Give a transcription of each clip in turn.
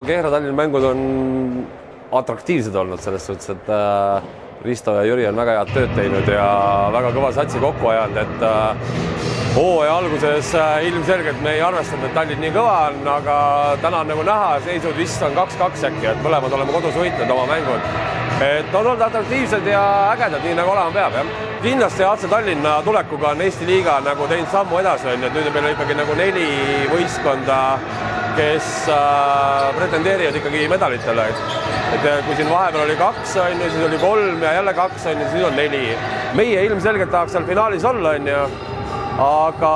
Kehra Tallinna mängud on atraktiivsed olnud selles suhtes, et Risto ja Jüri on väga head tööd teinud ja väga kõva satsi kokku ajanud, et hooaja alguses ilmselgelt me ei arvestanud, et Tallinn nii kõva on, aga täna on nagu näha, seisud vist on 2-2 äkki, et mõlemad oleme kodus võitnud oma mängud. Et on olnud atraktiivsed ja ägedad, nii nagu olema peab. Ja. Kindlasti AC Tallinna tulekuga on Eesti liiga nagu teinud sammu edasi, et nüüd on meil ikkagi nagu 4 võistkonda, kes pretendeerivad ikkagi medalitele. Et kui siin vahepeal oli 2, siis oli 3 ja jälle 2, siis nüüd on 4. Meie ilmselgelt tahaks seal finaalis olla, aga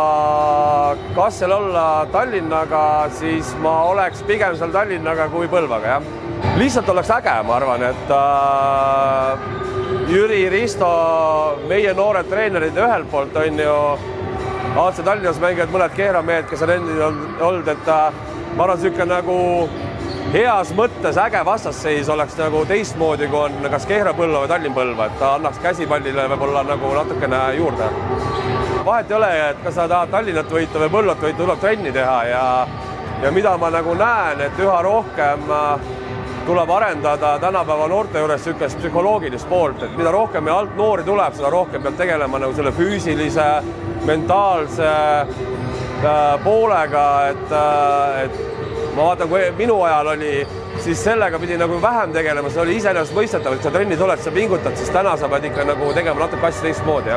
kas seal olla Tallinnaga, siis ma oleks pigem seal Tallinnaga kui Põlvaga. Ja. Lihtsalt oleks äge, ma arvan, et Jüri, Risto, meie noored treenerid ühelt poolt on ju AC Tallinnas mängivad mõned Kehra mehed, kes on endid olnud, et ma arvan, siuke nagu heas mõttes äge vastasseis oleks nagu teistmoodi, kui on kas Kehra Põlva või Tallinn Põlva, et ta annaks käsipallile võib-olla nagu natukene juurde. Vahet ei ole, et kas sa tahad Tallinnat võita või Põlvat võita, tuleb trenni teha ja mida ma nagu näen, et üha rohkem tuleb arendada tänapäeva noorte juures niisugust psühholoogilist poolt, et mida rohkem meil alt noori tuleb, seda rohkem peab tegelema nagu selle füüsilise, mentaalse poolega, et ma vaatan, kui minu ajal oli, siis sellega pidi nagu vähem tegelema, see oli iseenesest mõistetav, et sa trenni tuled, sa pingutad, siis täna sa pead ikka nagu tegema natuke asja teistmoodi.